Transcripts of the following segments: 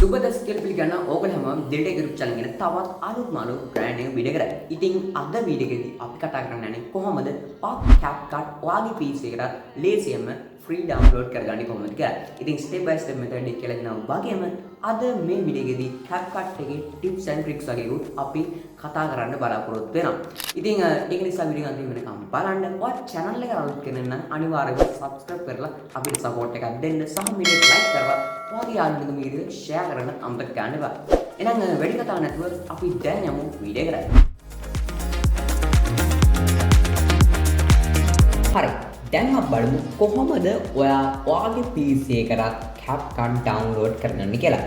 සුබදස් කියලා පිළිගන්න ඕගොල්ලෝ හැමෝම DILTECH group channel එකේ තවත් අලුත් මාළු brand new video එකකට. ඉතින් අද video එකේදී අපි කතා කරන්න යන්නේ කොහොමද CapCut ඔයාගේ PC එකට ලේසියෙන්ම free download කරගන්නේ කොහොමද කියලා. ඉතින් step by step method එක කියලා දෙනවා වගේම අද මේ video එකේදී CapCut එකේ tips and tricks වගේ අපි කතා කරන්න බලාපොරොත්තු වෙනවා. ඉතින් ඒක නිසා video එක අන්තිම වෙනකම් බලන්න. ඔයා channel එක අලුත් කෙනෙක් නම් අනිවාර්යයෙන් subscribe කරලා අපිට support එකක් දෙන්න සහ video එක like කරලා ඔයාගේ යාළුවන්ට මේ video share කරන්න අමතක කරන්න එපා. එහෙනම් වැඩි කතා නැතුව අපි දැන් යමු video එකට. හරි. දැන් අපි බලමු කොහොමද ඔයාගේ PC එකට CapCut download කරගන්නේ කියලා.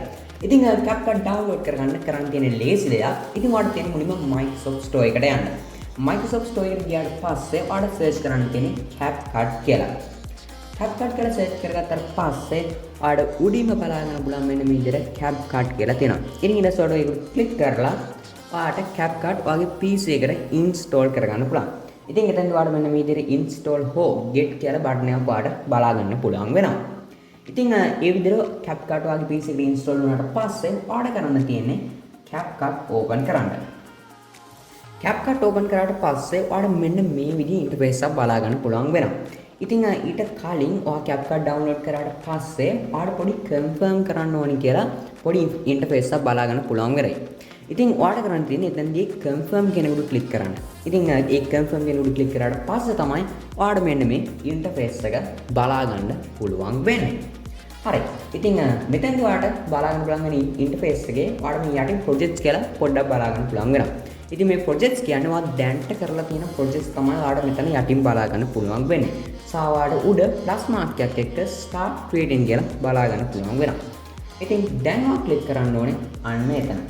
ඉතින් CapCut download කරන්න තියෙන ලේසි දෙයක්. ඉතින් ඔයාලට තියෙන මුලින්ම Microsoft Store එකට යන්න. Microsoft Store එකට ගියාට පස්සේ ඔයාලට search කරන්න තියෙන්නේ CapCut කියලා. CapCut කියලා search කරගත්තාට පස්සේ ඔයාලට උඩින්ම බලන්න පුළුවන් මෙන්න මේ විදිහට CapCut කියලා තියෙනවා. ඉතින් ඊට පස්සේ ඔයාලට ඒක ක්ලික් කරලා ඔයාලට CapCut ඔයාගේ PC එකට install කරගන්න පුළුවන්. ඉතින් එතෙන්ද ඔයාලට මෙන්න මේ විදිහට install හෝ get කියලා බටන් එකක් ඔයාලට බලා ගන්න පුළුවන් වෙනවා. ඉතින් ඒ විදිහට CapCut ඔයාගේ PC එකට install වුණාට පස්සේ ඔයාලට කරන්න තියෙන්නේ CapCut open කරන්න. CapCut open කරාට පස්සේ ඔයාලට මෙන්න මේ විදිහේ interface එකක් බලා ගන්න පුළුවන් වෙනවා. ඉතින් ඊට කලින් ඔයා CapCut download කරාට පස්සේ ඔයාලට පොඩි confirm කරන්න ඕනි කියලා පොඩි interface එකක් බලා ගන්න පුළුවන් වෙරයි. ඉතින් ඔයාලට කරන්න තියෙන්නේ එතනදී confirm කියන උඩ click කරන්න. ඉතින් ඒ confirm කියන උඩ click කරාට පස්සේ තමයි ඔයාලට මෙන්න මේ interface එක බලා ගන්න පුළුවන් වෙන්නේ. හරි. ඉතින් මෙතෙන්දී ඔයාලට බලා ගන්න පුළුවන් වෙන interface එකේ ඔයාලට මේ යටින් projects කියලා පොඩ්ඩක් බලා ගන්න පුළුවන් වෙනවා. ඉතින් මේ projects කියන්නේ ඔයා දැන්ට කරලා තියෙන projects තමයි ඔයාලට මෙතන යටින් බලා ගන්න පුළුවන් වෙන්නේ. සාවාට උඩ plus mark එකක් එක්ක start creating කියලා බලා ගන්න පුළුවන් වෙනවා. ඉතින් දැන් ඔයා click කරන්න ඕනේ අන්න එතන.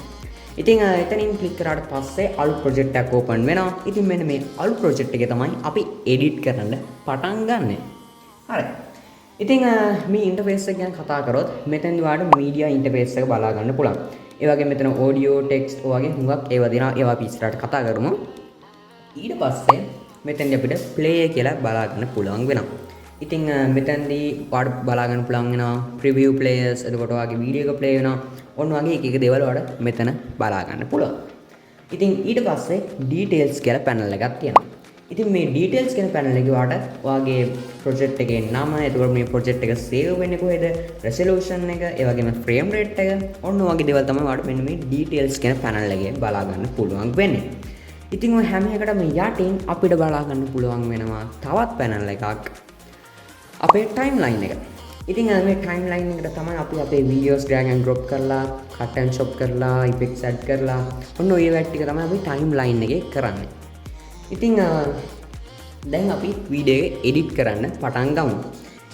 ඉතින් එතනින් click කරාට පස්සේ අලුත් project එකක් open වෙනවා. ඉතින් මෙන්න මේ අලුත් project එකේ තමයි අපි edit කරන්න පටන් ගන්නෙ. හරි. ඉතින් මේ interface එක ගැන කතා කරොත් මෙතෙන්දී ඔයාලට media interface එක බලා ගන්න පුළුවන්. ඒ වගේම මෙතන audio text වගේ හුඟක් ඒවා දෙනවා. ඒවා අපි ඉස්සරහට කතා කරමු. ඊට පස්සේ මෙතෙන්දී අපිට play කියලා බලා ගන්න පුළුවන් වෙනවා. ඉතින් මෙතෙන්දී ඔයාලට බලා ගන්න පුළුවන් වෙනවා preview players. එතකොට ඔයාගේ වීඩියෝ එක play වෙනවා. ඔන්න වගේ එක එක දේවල් ඔයාලට මෙතන බලා ගන්න පුළුවන්. ඉතින් ඊට පස්සේ details කියලා panel එකක් තියෙනවා. ඉතින් මේ details කියන panel එකේ ඔයාලට ඔයාගේ project එකේ නම, එතකොට මේ project එක save වෙන්නේ කොහෙද, resolution එක, ඒ වගේම frame rate එක, ඔන්න වගේ දේවල් තමයි ඔයාලට මෙන්න මේ details කියන panel එකේ බලා ගන්න පුළුවන් වෙන්නේ. ඉතින් ඔය හැම එකටම යටින් අපිට බලා ගන්න පුළුවන් වෙනවා තවත් panel එකක්. අපේ timeline එක. ඉතින් මේ timeline එකට තමයි අපි අපේ videos drag and drop කරලා, cut and chop කරලා, effects add කරලා, ඔන්න ඔය වැඩ ටික තමයි අපි timeline එකේ කරන්නේ. ඉතින් දැන් අපි වීඩියෝ එක edit කරන්න පටන් ගමු.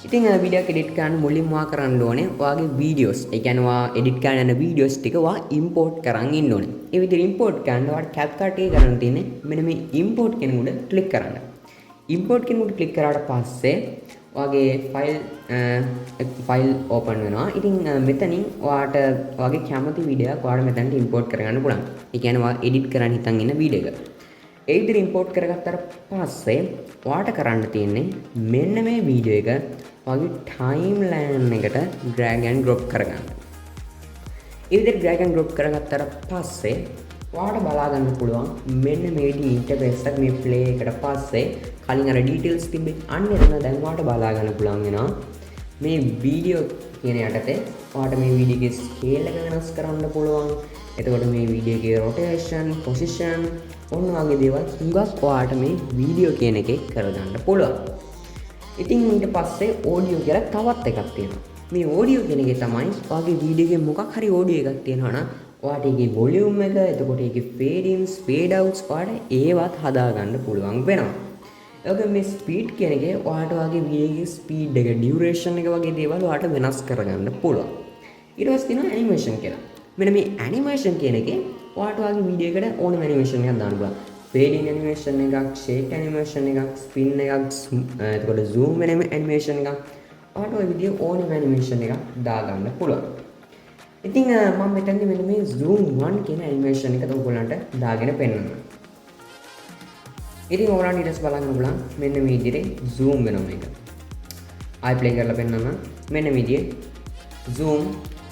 ඉතින් වීඩියෝ එක edit කරන්න මුලින්ම ඔයා කරන්න ඕනේ ඔයාගේ videos. ඒ කියන්නේ ඔයා edit කරන යන videos ටික ඔයා import කරන් ඉන්න ඕනේ. ඒ විදිහට import කරන්න ඔයාට CapCut එකේ කරන්න තියෙන්නේ මෙන්න මේ import කියන උඩ click කරන්න. import කියන උඩ click කරාට පස්සේ ඔයාගේ file open වෙනවා. ඉතින් මෙතනින් ඔයාට ඔයාගේ කැමති වීඩියෝ එකක් ඔයාලා මෙතනට import කරගන්න පුළුවන්. ඒ කියන්නේ ඔයා edit කරන්න හිතන් ඉන්න වීඩියෝ එක. ඒ විදිහට import කරගත්තාට පස්සේ ඔයාට කරන්න තියෙන්නේ මෙන්න මේ වීඩියෝ එක ඔයාගේ timeline එකට drag and drop කරගන්න. ඒ විදිහට drag and drop කරගත්තාට පස්සේ ඔයාට බලා ගන්න පුළුවන් මෙන්න මේ විදිහේ interface එකක් මේ play එකට පස්සේ කලින් අර details තිබ්බේ අන්න එතන දැන් ඔයාට බලා ගන්න පුළුවන් වෙනවා මේ වීඩියෝ කියන යටතේ ඔයාට මේ වීඩියෝ එකේ scale එක වෙනස් කරන්න පුළුවන්. එතකොට මේ වීඩියෝ එකේ rotation, position ඔන්න වගේ දේවල් හුඟක් ඔයාට මේ වීඩියෝ කියන එකේ කරගන්න පුළුවන්. ඉතින් ඊට පස්සේ audio කියලා තවත් එකක් තියෙනවා. මේ audio කියන එකේ තමයි ඔයාගේ වීඩියෝ එකේ මොකක් හරි audio එකක් තියෙනවා නම් ඔයාට ඒකේ volume එක, එතකොට ඒකේ fade ins, fade outs ඔයාට ඒවත් හදාගන්න පුළුවන් වෙනවා. ඒ වගේම මේ speed කියන එකේ ඔයාට ඔයාගේ වීඩියෝ එකේ speed එක, duration එක වගේ දේවල් ඔයාට වෙනස් කරගන්න පුළුවන්. ඊට පස්සේ තියෙනවා animation කියලා. මෙන්න මේ animation කියන එකේ ඔයාට ඔයාගේ වීඩියෝ එකට ඕනම animation එකක් දාන්න පුළුවන්. fade in animation එකක්, shake animation එකක්, spin එකක්, එතකොට zoom වෙන animation එකක්. ඔයාට ඔය විදිහේ ඕනම animation එකක් දාගන්න පුළුවන්. ඉතින් මම මෙතනදී මෙන්න මේ zoom 1 කියන animation එක ඔයගොල්ලන්ට දාගෙන පෙන්නනවා. ඉතින් ඔයාලට ඊට පස්සේ බලන්න පුළුවන් මෙන්න මේ විදිහේ zoom වෙනවා මේක. ආයි play කරලා පෙන්නන්න. මෙන්න මේ විදිහේ zoom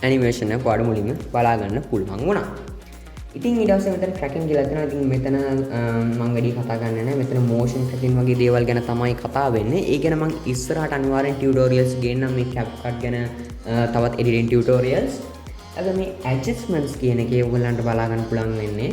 ඇනිමේෂන් එක ඔයාලට මුලින්ම බලා ගන්න පුළුවන් වුණා. ඉතින් ඊට පස්සේ මෙතන ට්‍රැකින් කියලා තියෙනවා. ඉතින් මෙතන මම වැඩි කතා ගන්න නැහැ. මෙතන මෝෂන් ට්‍රැකින් වගේ දේවල් ගැන තමයි කතා වෙන්නේ. ඒ ගැන මම ඉස්සරහට අනිවාර්යෙන් ටියුටෝරියල්ස් ගේන්නම් මේ CapCut ගැන තවත් එඩිටින් ටියුටෝරියල්ස්. අද මේ ඇඩ්ජස්ට්මන්ට්ස් කියන එකේ ඔයගලන්ට බලා ගන්න පුළුවන් වෙන්නේ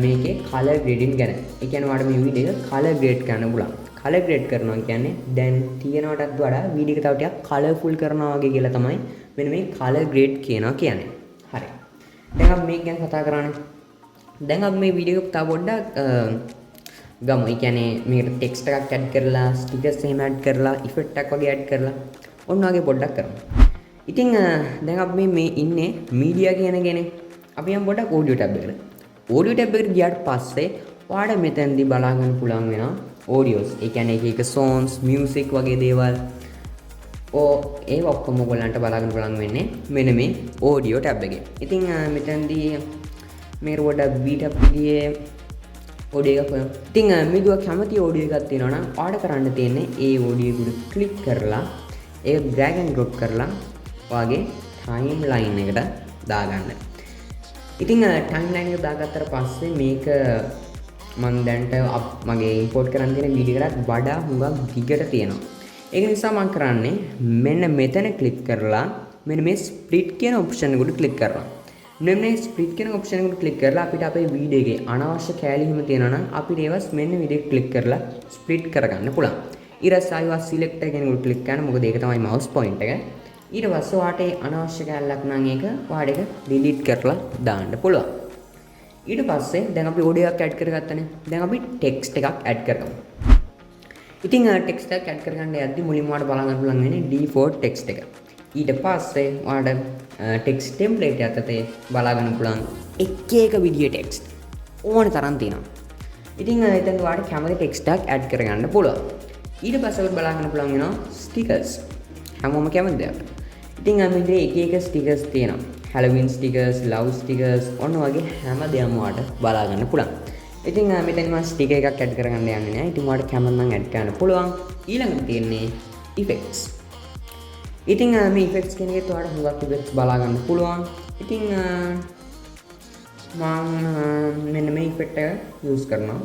මේකේ කලර් ග්‍රේඩින් ගැන. ඒ කියන්නේ ඔයාලට මේ වීඩියෝ එක කලර් ග්‍රේඩ් කරන්න පුළුවන්. කලර් ග්‍රේඩ් කරනවා කියන්නේ දැන් තියෙනවටත් වඩා වීඩියෝ එක තව ටිකක් කලර්ෆුල් කරනවා වගේ කියලා තමයි මෙන්න මේ කලර් ග්‍රේඩ් කියනවා කියන්නේ. හරි. දැන් අපි මේක ගැන කතා කරන්නේ. දැන් අපි මේ වීඩියෝ එක තව පොඩ්ඩක් ගමු. ඒ කියන්නේ මේකට ටෙක්ස්ට් එකක් ඇඩ් කරලා, ස්ටිකර්ස් එහෙම ඇඩ් කරලා, ඉෆෙක්ට් එකක් වගේ ඇඩ් කරලා ඔන්න වගේ පොඩ්ඩක් කරමු. ඉතින් දැන් අපි මේ ඉන්නේ මීඩියා කියන කෙනේ. අපි යමු පොඩ්ඩක් ඔඩියෝ ටැබ් එකට. ඔඩියෝ ටැබ් එකට ගියාට පස්සේ ඔයාලට මෙතනදී බලා ගන්න පුළුවන් වෙනවා ඔඩියෝස්. ඒ කියන්නේ එක එක songs, music වගේ දේවල්. ඒ ඔක්කොම ඔයගලන්ට බලා ගන්න පුළුවන් වෙන්නේ මෙන්න මේ ඔඩියෝ ටැබ් එකේ. ඉතින් මෙතනදී මේකට පොඩ්ඩක් B ටැබ් එකේ ඔඩියෝ එක හොයමු. ඉතින් මේක කැමති ඔඩියෝ එකක් තියෙනවා නම් ඔයාලට කරන්න තියෙන්නේ ඒ ඔඩියෝ එක ක්ලික් කරලා ඒක drag and drop කරලා ඔයාගේ timeline එකට දාගන්න. ඉතින් timeline එක දාගත්තට පස්සේ මේක මම දැන්ට මගේ import කරන්න තියෙන වීඩියෝ එකකට වඩා හුඟක් දිගට තියෙනවා. ඒක නිසා මම කරන්නේ මෙන්න මෙතන ක්ලික් කරලා මෙන්න මේ split කියන option එකට ක්ලික් කරනවා. මෙන්න මේ split කියන option එකට ක්ලික් කරලා අපිට අපේ වීඩියෝ එකේ අනවශ්‍ය කෑලි හිම තියෙනවා නම් අපිට ඒවත් මෙන්න වීඩියෝ එක ක්ලික් කරලා split කරගන්න පුළුවන්. ඊට පස්සේ ආයෙත් select එකෙන් ක්ලික් කරන්න. මොකද ඒක තමයි mouse point එක. ඊට පස්සේ ඔයාට අනවශ්‍ය කෑල්ලක් නම් ඒක ඔයාට ඒක delete කරලා දාන්න පුළුවන්. ඊට පස්සේ දැන් අපි ඔඩියෝ එකක් ඇඩ් කරගත්තනේ. දැන් අපි ටෙක්ස්ට් එකක් ඇඩ් කරගමු. ඉතින් ටෙක්ස්ට් එකක් ඇඩ් කරගන්න යද්දි මුලින්ම ඔයාලට බලන්න පුළුවන් වෙන්නේ default ටෙක්ස්ට් එක. ඊට පස්සේ ඔයාලට ටෙක්ස්ට් ටෙම්ප්ලේට් යටතේ බලා ගන්න පුළුවන් එක එක විදිහේ ටෙක්ස්ට් ඕන තරම් තියෙනවා. ඉතින් එතෙන් ඔයාලට කැමති ටෙක්ස්ට් එකක් ඇඩ් කරගන්න පුළුවන්. ඊට පස්සේ ඔයාලට බලා ගන්න පුළුවන් වෙනවා ස්ටිකර්ස්. හැමෝම කැමති දෙයක්. ඉතින් මේ එක එක ස්ටිකර්ස් තියෙනවා. Halloween stickers, love stickers ඔන්න වගේ හැම දෙයක්ම ඔයාලට බලා ගන්න පුළුවන්. ඉතින් මෙතන මම ස්ටිකර් එකක් ඇඩ් කරගන්න යන්නේ නැහැ. ඉතින් ඔයාලට කැමති නම් ඇඩ් කරන්න පුළුවන්. ඊළඟට තියෙන්නේ effects. ඉතින් මේ effects කියන එකේ ඔයාලට හුඟක් effects බලා ගන්න පුළුවන්. ඉතින් මම මෙන්න මේ effect එක use කරනවා.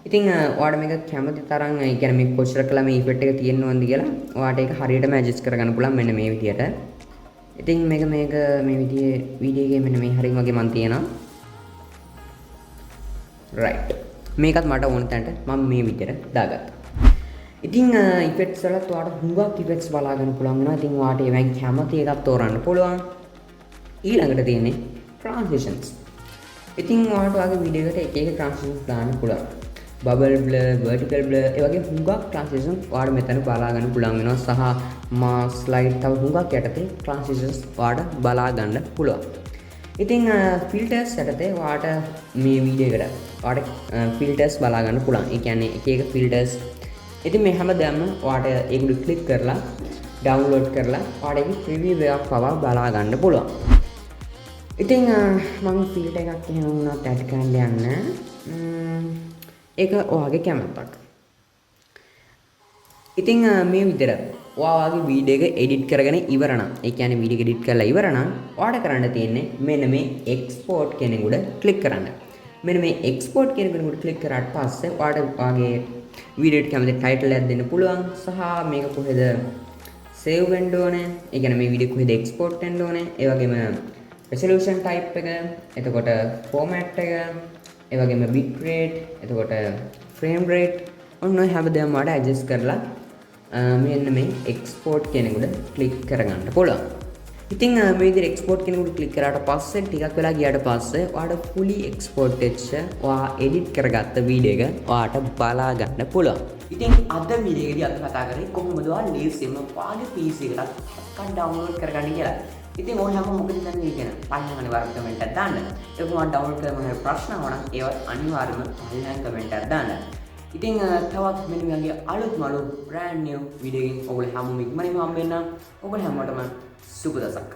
ඉතින් ඔයාලට මේක කැමති තරම් ඒ කියන්නේ මේ කොච්චර කළා මේ effect එක තියෙනවද කියලා ඔයාලට ඒක හරියටම adjust කරගන්න පුළුවන් මෙන්න මේ විදිහට. ඉතින් මේක මේ විදිහේ වීඩියෝ එකේ මෙන්න මේ හරිය වගේ මම තියනවා. right. මේකත් මට ඕන තැනට මම මේ විදිහට දාගත්තා. ඉතින් effects වලත් ඔයාලට හුඟක් effects බලා ගන්න පුළුවන් වෙනවා. ඉතින් ඔයාලට ඒවෙන් කැමති එකක් තෝරන්න පුළුවන්. ඊළඟට තියෙන්නේ transitions. ඉතින් ඔයාලට ඔයාගේ වීඩියෝ එකට එක එක transitions දාන්න පුළුවන්. bubble blur, vertical blur ඒ වගේ හුඟක් transitions ඔයාලට මෙතන බලා ගන්න පුළුවන් වෙනවා. සහ mask slide තව හුඟක් යටතේ transitions ඔයාලට බලා ගන්න පුළුවන්. ඉතින් filters යටතේ ඔයාලට මේ වීඩියෝ එකට ඔයාලට filters බලා ගන්න පුළුවන්. ඒ කියන්නේ එක එක filters. ඉතින් මේ හැමදාම ඔයාලට ඒක ක්ලික් කරලා download කරලා ඔයාලට ඒක preview එකක් පවා බලා ගන්න පුළුවන්. ඉතින් මම filter එකක් එහෙම වුණත් add කරන්න යන්න. ඒක ඔයාගේ කැමැත්තක්. ඉතින් මේ විදිහට ඔයාගේ වීඩියෝ එක එඩිට් කරගෙන ඉවර නම්, ඒ කියන්නේ වීඩියෝ එක එඩිට් කරලා ඉවර නම් ඔයාලට කරන්න තියෙන්නේ මෙන්න මේ export කියන එක උඩ ක්ලික් කරන්න. මෙන්න මේ export කියන එක උඩ ක්ලික් කරාට පස්සේ ඔයාලට ඔයාගේ වීඩියෝ එකට කැමති ටයිටල් එකක් දෙන්න පුළුවන්. සහ මේක කොහෙද save වෙන්න ඕනේ, ඒ කියන්නේ මේ වීඩියෝ කොහෙද export වෙන්න ඕනේ, ඒ වගේම resolution type එක, එතකොට format එක, ඒ වගේම bit rate, එතකොට frame rate ඔන්න හැමදේම වඩා adjust කරලා මෙන්න මේ export කෙනෙකුට click කරගන්න පුළුවන්. ඉතින් මේ විදිහට export කෙනෙකුට click කරාට පස්සේ ටිකක් වෙලා ගියාට පස්සේ ඔයාලට fully export වෙච්ච ඔයා edit කරගත්ත වීඩියෝ එක ඔයාලට බලා ගන්න පුළුවන්. ඉතින් අද වීඩියෝ එකේදී අපි කතා කරේ කොහොමද ඔයා ලේසියෙන්ම ඔයාගේ PC එකකට CapCut download කරගන්න කියලා. ඉතින් ඕනෑම මොකද දන්නේ කියන පල්ලෙන් අනිවාර්යයෙන් කමෙන්ට් එකක් දාන්න. ඒක මොකක්ද ඩවුන්ලෝඩ් කරලා මොනවා ප්‍රශ්න ආවනම් ඒවත් අනිවාර්යයෙන්ම පල්ලෙන් කමෙන්ට් එකක් දාන්න. ඉතින් තවත් මෙන්න මේ වගේ අලුත් brand new වීඩියෝ එකකින් ඔයගොල්ලෝ හැමෝම ඉක්මනින්ම හම්බ වෙන්න. ඔයගොල්ලෝ හැමෝටම සුබ දවසක්.